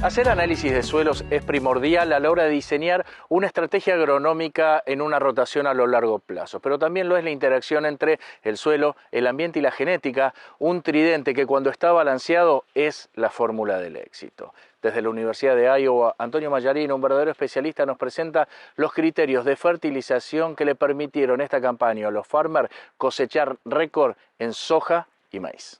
Hacer análisis de suelos es primordial a la hora de diseñar una estrategia agronómica en una rotación a lo largo plazo, pero también lo es la interacción entre el suelo, el ambiente y la genética, un tridente que cuando está balanceado es la fórmula del éxito. Desde la Universidad de Iowa, Antonio Mallarino, un verdadero especialista, nos presenta los criterios de fertilización que le permitieron esta campaña a los farmers cosechar récord en soja y maíz.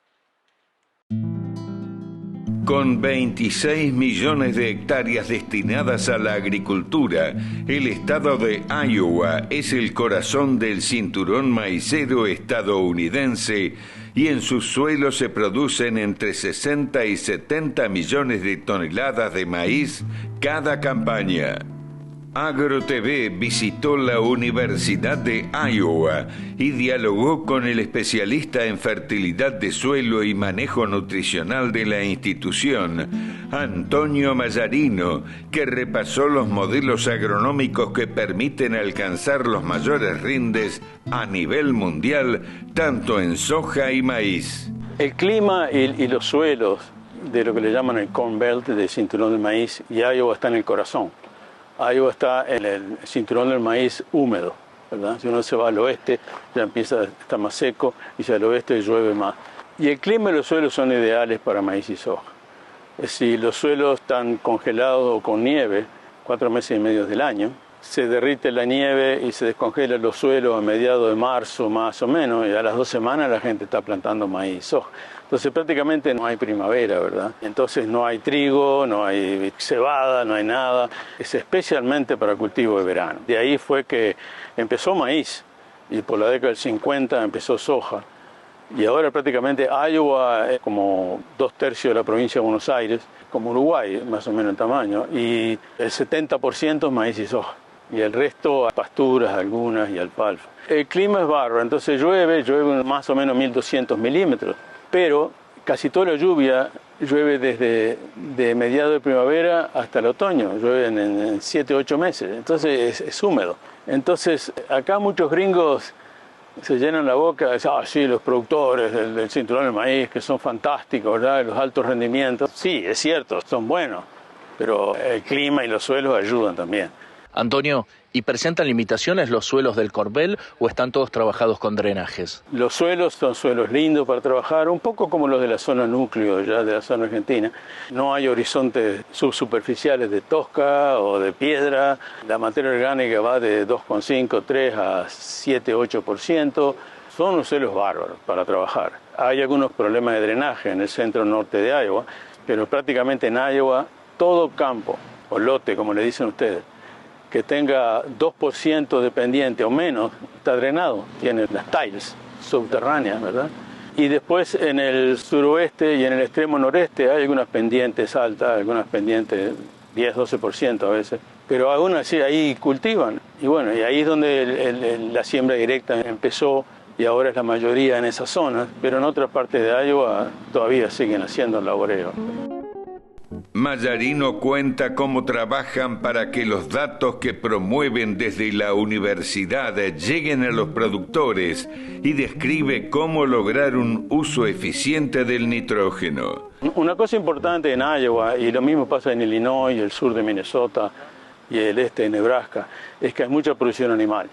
Con 26 millones de hectáreas destinadas a la agricultura, el estado de Iowa es el corazón del cinturón maicero estadounidense y en sus suelos se producen entre 60 y 70 millones de toneladas de maíz cada campaña. AgroTV visitó la Universidad de Iowa y dialogó con el especialista en fertilidad de suelo y manejo nutricional de la institución, Antonio Mallarino, que repasó los modelos agronómicos que permiten alcanzar los mayores rindes a nivel mundial, tanto en soja y maíz. El clima y los suelos de lo que le llaman el Corn Belt, del cinturón del maíz, y Iowa está en el corazón. Iowa está en el cinturón del maíz húmedo, ¿verdad? Si uno se va al oeste, ya empieza a estar más seco, y si al oeste llueve más. Y el clima y los suelos son ideales para maíz y soja. Si los suelos están congelados o con nieve, 4 meses y medio del año, se derrite la nieve y se descongelan los suelos a mediados de marzo más o menos, y a las 2 semanas la gente está plantando maíz y soja. Entonces prácticamente no hay primavera, ¿verdad? Entonces no hay trigo, no hay cebada, no hay nada. Es especialmente para cultivo de verano. De ahí fue que empezó maíz y por la década del 50 empezó soja. Y ahora prácticamente Iowa es como 2/3 de la provincia de Buenos Aires, como Uruguay, más o menos en tamaño, y el 70% es maíz y soja. Y el resto pasturas, algunas y alfalfa. El clima es bárbaro, entonces llueve más o menos 1.200 milímetros. Pero casi toda la lluvia llueve desde mediados de primavera hasta el otoño, llueve en 7 u 8 meses, entonces es húmedo. Entonces acá muchos gringos se llenan la boca, dicen, sí, los productores del cinturón del maíz que son fantásticos, ¿verdad? Los altos rendimientos. Sí, es cierto, son buenos, pero el clima y los suelos ayudan también. Antonio, ¿y presentan limitaciones los suelos del Corn Belt o están todos trabajados con drenajes? Los suelos son suelos lindos para trabajar, un poco como los de la zona núcleo, ya de la zona argentina. No hay horizontes subsuperficiales de tosca o de piedra. La materia orgánica va de 2,5, 3 a 7, 8%. Son unos suelos bárbaros para trabajar. Hay algunos problemas de drenaje en el centro norte de Iowa, pero prácticamente en Iowa todo campo, o lote como le dicen ustedes, que tenga 2% de pendiente o menos, está drenado, tiene las tiles subterráneas, ¿verdad? Y después en el suroeste y en el extremo noreste hay algunas pendientes altas, algunas pendientes 10, 12% a veces, pero aún así ahí cultivan. Y bueno, y ahí es donde la siembra directa empezó y ahora es la mayoría en esas zonas, pero en otras partes de Iowa todavía siguen haciendo el laboreo. Mallarino cuenta cómo trabajan para que los datos que promueven desde la universidad lleguen a los productores y describe cómo lograr un uso eficiente del nitrógeno. Una cosa importante en Iowa, y lo mismo pasa en Illinois, el sur de Minnesota y el este de Nebraska, es que hay mucha producción animal.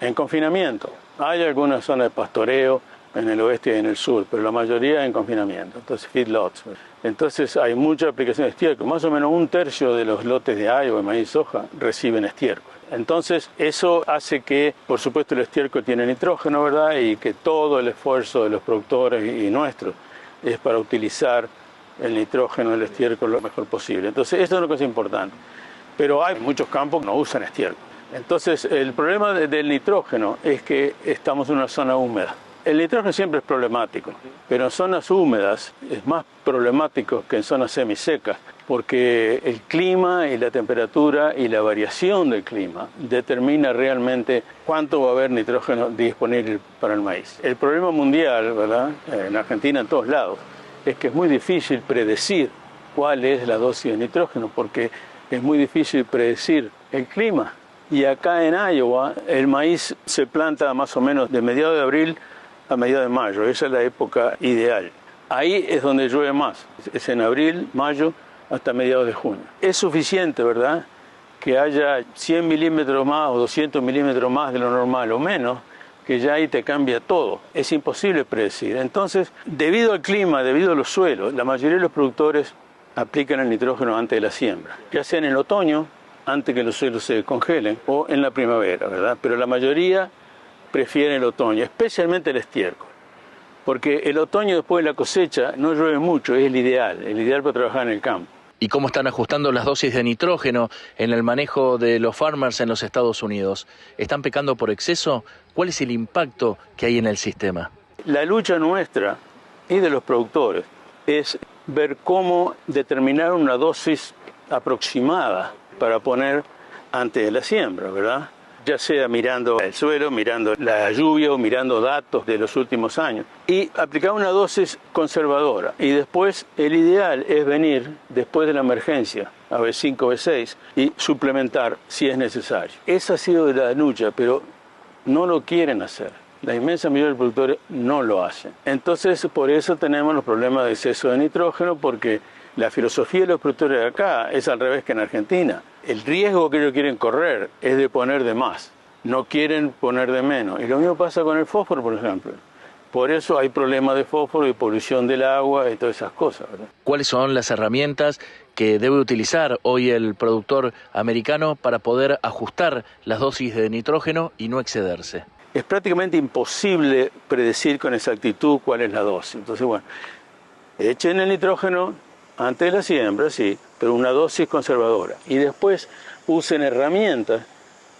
En confinamiento, hay algunas zonas de pastoreo en el oeste y en el sur, pero la mayoría en confinamiento, entonces feedlots. Entonces hay mucha aplicación de estiércol, más o menos 1/3 de los lotes de Iowa, maíz y soja, reciben estiércol. Entonces eso hace que, por supuesto, el estiércol tiene nitrógeno, ¿verdad? Y que todo el esfuerzo de los productores y nuestros es para utilizar el nitrógeno del estiércol lo mejor posible. Entonces esto es una cosa importante. Pero hay muchos campos que no usan estiércol. Entonces el problema del nitrógeno es que estamos en una zona húmeda. El nitrógeno siempre es problemático, pero en zonas húmedas es más problemático que en zonas semisecas, porque el clima y la temperatura y la variación del clima determina realmente cuánto va a haber nitrógeno disponible para el maíz. El problema mundial, ¿verdad?, en Argentina, en todos lados, es que es muy difícil predecir cuál es la dosis de nitrógeno, porque es muy difícil predecir el clima. Y acá en Iowa el maíz se planta más o menos de mediados de abril a mediados de mayo, esa es la época ideal. Ahí es donde llueve más, es en abril, mayo hasta mediados de junio. Es suficiente, ¿verdad?, que haya 100 milímetros más o 200 milímetros más de lo normal o menos, que ya ahí te cambia todo. Es imposible predecir. Entonces, debido al clima, debido a los suelos, la mayoría de los productores aplican el nitrógeno antes de la siembra, ya sea en el otoño, antes que los suelos se congelen, o en la primavera, ¿verdad? Pero la mayoría prefiere el otoño, especialmente el estiércol, porque el otoño después de la cosecha no llueve mucho, es el ideal para trabajar en el campo. ¿Y cómo están ajustando las dosis de nitrógeno en el manejo de los farmers en los Estados Unidos? ¿Están pecando por exceso? ¿Cuál es el impacto que hay en el sistema? La lucha nuestra y de los productores es ver cómo determinar una dosis aproximada para poner antes de la siembra, ¿verdad? Ya sea mirando el suelo, mirando la lluvia o mirando datos de los últimos años. Y aplicar una dosis conservadora. Y después el ideal es venir después de la emergencia, a B5, B6, y suplementar si es necesario. Esa ha sido la lucha, pero no lo quieren hacer. La inmensa mayoría de los productores no lo hacen. Entonces, por eso tenemos los problemas de exceso de nitrógeno, porque la filosofía de los productores de acá es al revés que en Argentina. El riesgo que ellos quieren correr es de poner de más, no quieren poner de menos. Y lo mismo pasa con el fósforo, por ejemplo. Por eso hay problemas de fósforo y polución del agua y todas esas cosas, ¿verdad? ¿Cuáles son las herramientas que debe utilizar hoy el productor americano para poder ajustar las dosis de nitrógeno y no excederse? Es prácticamente imposible predecir con exactitud cuál es la dosis. Entonces, bueno, echen el nitrógeno antes de la siembra, sí, pero una dosis conservadora. Y después usen herramientas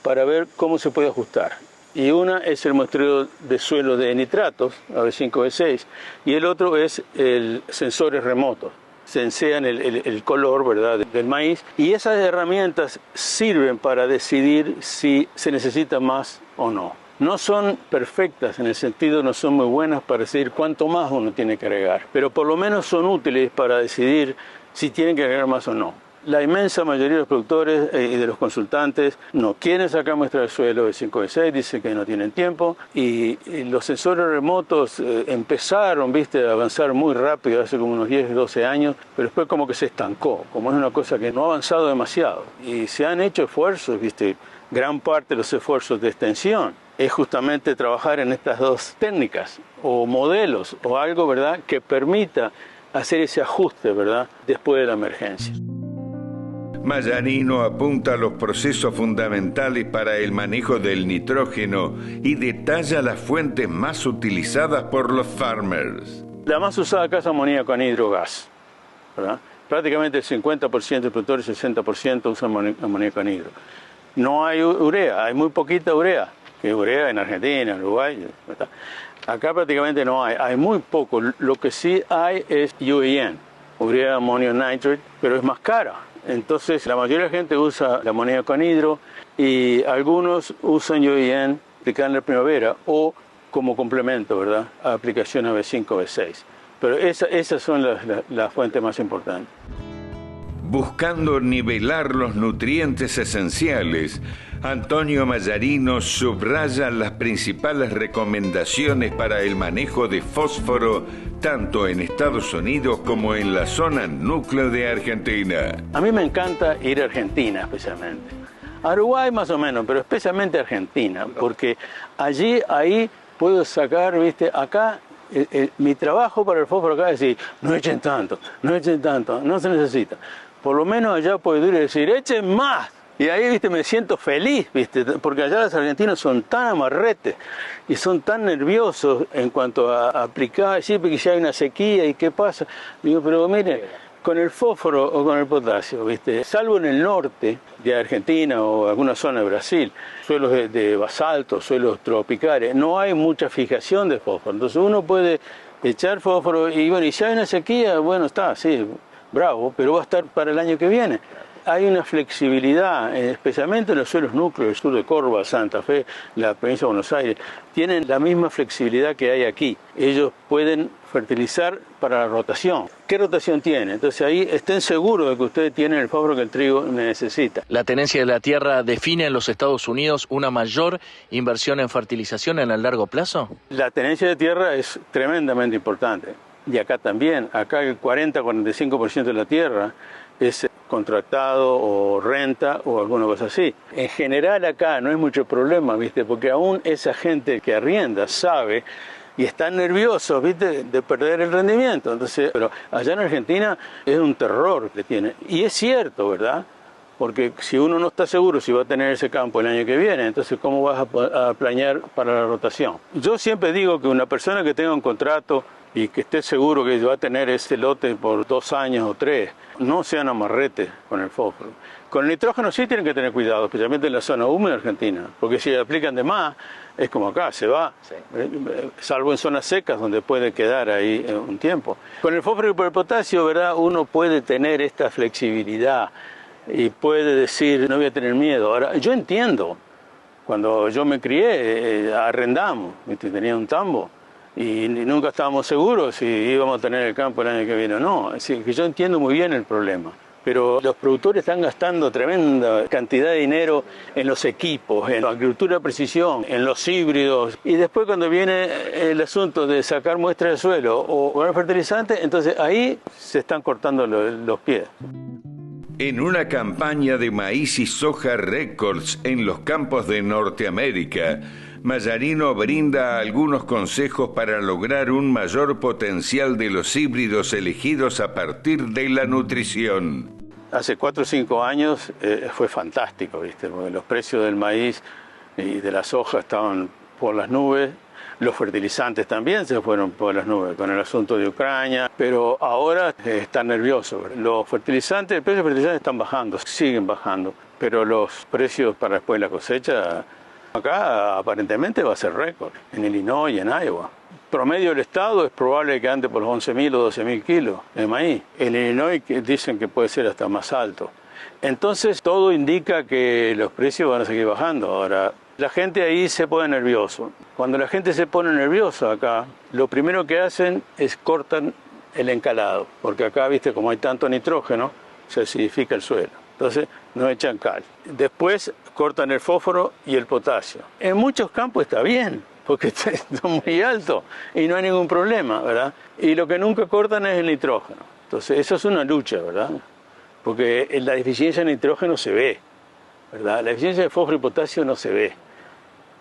para ver cómo se puede ajustar. Y una es el muestreo de suelo de nitratos, AB5, B6, y el otro es el sensores remotos. Sensean el color, ¿verdad?, del maíz. Y esas herramientas sirven para decidir si se necesita más o no. No son perfectas, en el sentido no son muy buenas para decidir cuánto más uno tiene que agregar, pero por lo menos son útiles para decidir si tienen que agregar más o no. La inmensa mayoría de los productores y de los consultantes no quieren sacar muestra del suelo de 5 de 6, dicen que no tienen tiempo, y los sensores remotos empezaron, a avanzar muy rápido hace como unos 10, 12 años, pero después como que se estancó, como es una cosa que no ha avanzado demasiado. Y se han hecho esfuerzos, gran parte de los esfuerzos de extensión es justamente trabajar en estas dos técnicas o modelos o algo, ¿verdad?, que permita hacer ese ajuste, ¿verdad?, después de la emergencia. Mallarino apunta a los procesos fundamentales para el manejo del nitrógeno y detalla las fuentes más utilizadas por los farmers. La más usada acá es amoníaco anhidro gas, ¿verdad? Prácticamente el 50% de productores, el 60% usan amoníaco anhidro. No hay urea, hay muy poquita urea, que urea en Argentina, en Uruguay, ¿verdad? Acá prácticamente no hay muy poco. Lo que sí hay es UAN, urea amonio nitrate, pero es más cara. Entonces la mayoría de la gente usa el amoníaco anhidro y algunos usan UAN aplicada en la primavera o como complemento, ¿verdad?, a aplicación a B5, B6. Pero esas son las fuentes más importantes. Buscando nivelar los nutrientes esenciales, Antonio Mallarino subraya las principales recomendaciones para el manejo de fósforo tanto en Estados Unidos como en la zona núcleo de Argentina. A mí me encanta ir a Argentina especialmente. A Uruguay más o menos, pero especialmente a Argentina, porque ahí puedo sacar, acá mi trabajo para el fósforo acá es decir, no echen tanto, no se necesita. Por lo menos allá puedo ir y decir, echen más. Y ahí, me siento feliz, porque allá los argentinos son tan amarretes y son tan nerviosos en cuanto a aplicar, siempre que si hay una sequía y qué pasa. Digo, pero mire, con el fósforo o con el potasio, salvo en el norte de Argentina o alguna zona de Brasil, suelos de basalto, suelos tropicales, no hay mucha fijación de fósforo. Entonces uno puede echar fósforo y si hay una sequía, está, sí, bravo, pero va a estar para el año que viene. Hay una flexibilidad, especialmente en los suelos núcleos, el sur de Córdoba, Santa Fe, la provincia de Buenos Aires, tienen la misma flexibilidad que hay aquí. Ellos pueden fertilizar para la rotación. ¿Qué rotación tiene? Entonces ahí estén seguros de que ustedes tienen el fósforo que el trigo necesita. ¿La tenencia de la tierra define en los Estados Unidos una mayor inversión en fertilización en el largo plazo? La tenencia de tierra es tremendamente importante. y acá también. Acá el 40-45% de la tierra es contratado o renta o alguna cosa así. En general acá no hay mucho problema, ¿viste? Porque aún esa gente que arrienda sabe y están nerviosos, ¿viste?, de perder el rendimiento. Entonces, pero allá en Argentina es un terror que tiene. Y es cierto, ¿verdad? Porque si uno no está seguro si va a tener ese campo el año que viene, entonces ¿cómo vas a planear para la rotación? Yo siempre digo que una persona que tenga un contrato y que esté seguro que va a tener ese lote por 2 años o 3, no sean amarretes con el fósforo. Con el nitrógeno sí tienen que tener cuidado, especialmente en la zona húmeda de Argentina, porque si aplican de más, es como acá, se va, sí, salvo en zonas secas donde puede quedar ahí un tiempo. Con el fósforo y por el potasio, ¿verdad?, uno puede tener esta flexibilidad y puede decir, no voy a tener miedo. Ahora, yo entiendo, cuando yo me crié, arrendamos, tenía un tambo, y nunca estábamos seguros si íbamos a tener el campo el año que viene o no. Así que yo entiendo muy bien el problema. Pero los productores están gastando tremenda cantidad de dinero en los equipos, en la agricultura de precisión, en los híbridos. Y después cuando viene el asunto de sacar muestras de suelo o poner fertilizantes, entonces ahí se están cortando los pies. En una campaña de maíz y soja récords en los campos de Norteamérica, Mallarino brinda algunos consejos para lograr un mayor potencial de los híbridos elegidos a partir de la nutrición. Hace 4 o 5 años fue fantástico, ¿viste? Porque los precios del maíz y de la soja estaban por las nubes. Los fertilizantes también se fueron por las nubes con el asunto de Ucrania, pero ahora están nerviosos. Los fertilizantes, el precio de los fertilizantes están bajando, siguen bajando, pero los precios para después de la cosecha, acá aparentemente va a ser récord, en Illinois y en Iowa. Promedio del estado es probable que ande por los 11.000 o 12.000 kilos de maíz. En Illinois dicen que puede ser hasta más alto. Entonces todo indica que los precios van a seguir bajando. Ahora, la gente ahí se pone nervioso. Cuando la gente se pone nerviosa acá, lo primero que hacen es cortan el encalado, porque acá, viste, como hay tanto nitrógeno, se acidifica el suelo. Entonces no echan cal. Después cortan el fósforo y el potasio. En muchos campos está bien, porque está muy alto y no hay ningún problema, ¿verdad? Y lo que nunca cortan es el nitrógeno. Entonces eso es una lucha, ¿verdad? Porque la deficiencia de nitrógeno se ve, ¿verdad? La deficiencia de fósforo y potasio no se ve.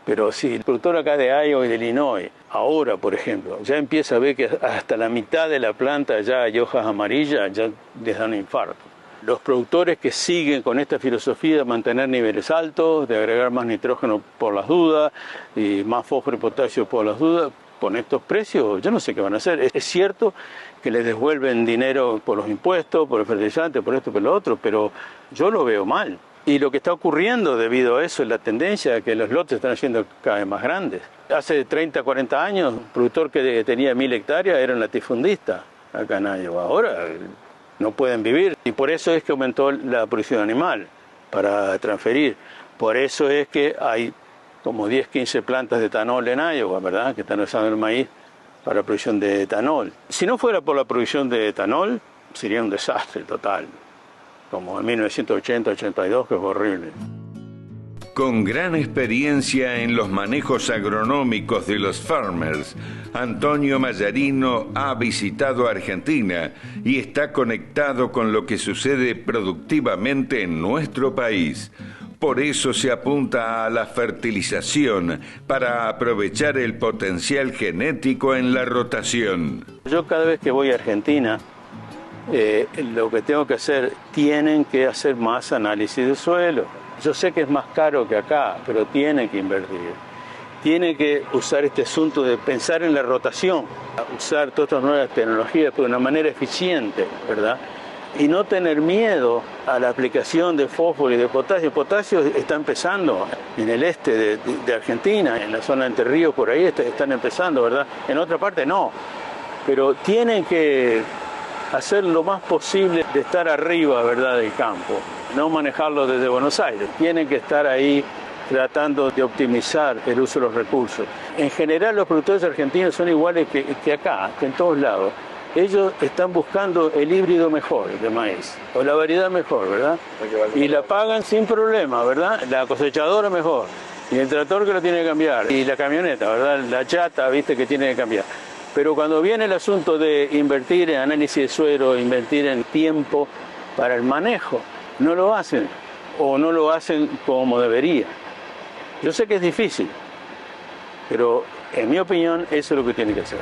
Pero si el productor acá de Iowa y de Illinois, ahora, por ejemplo, ya empieza a ver que hasta la mitad de la planta ya hay hojas amarillas, ya les dan un infarto. Los productores que siguen con esta filosofía de mantener niveles altos, de agregar más nitrógeno por las dudas y más fósforo y potasio por las dudas, con estos precios, yo no sé qué van a hacer. Es cierto que les devuelven dinero por los impuestos, por el fertilizante, por esto, por lo otro, pero yo lo veo mal. Y lo que está ocurriendo debido a eso es la tendencia a que los lotes están haciendo cada vez más grandes. Hace 30, 40 años, un productor que tenía 1.000 hectáreas era un latifundista acá en Iowa. Ahora no pueden vivir y por eso es que aumentó la producción animal para transferir. Por eso es que hay como 10, 15 plantas de etanol en Iowa, ¿verdad?, que están usando el maíz para producción de etanol. Si no fuera por la producción de etanol, sería un desastre total, como en 1980-82, que fue horrible. Con gran experiencia en los manejos agronómicos de los farmers, Antonio Mallarino ha visitado Argentina y está conectado con lo que sucede productivamente en nuestro país. Por eso se apunta a la fertilización para aprovechar el potencial genético en la rotación. Yo cada vez que voy a Argentina, lo que tengo que hacer, tienen que hacer más análisis de suelo. Yo sé que es más caro que acá, pero tienen que invertir. Tienen que usar este asunto de pensar en la rotación, usar todas estas nuevas tecnologías de una manera eficiente, ¿verdad? Y no tener miedo a la aplicación de fósforo y de potasio. El potasio está empezando en el este de Argentina, en la zona de Entre Ríos, por ahí están empezando, ¿verdad? En otra parte no, pero tienen que hacer lo más posible de estar arriba, ¿verdad?, del campo, no manejarlo desde Buenos Aires. Tienen que estar ahí tratando de optimizar el uso de los recursos. En general los productores argentinos son iguales que acá, que en todos lados. Ellos están buscando el híbrido mejor de maíz, o la variedad mejor, ¿verdad? Y la pagan sin problema, ¿verdad? La cosechadora mejor, y el tractor que lo tiene que cambiar, y la camioneta, ¿verdad? La chata, viste, que tiene que cambiar. Pero cuando viene el asunto de invertir en análisis de suelo, invertir en tiempo para el manejo, no lo hacen o no lo hacen como debería. Yo sé que es difícil, pero en mi opinión eso es lo que tiene que hacer.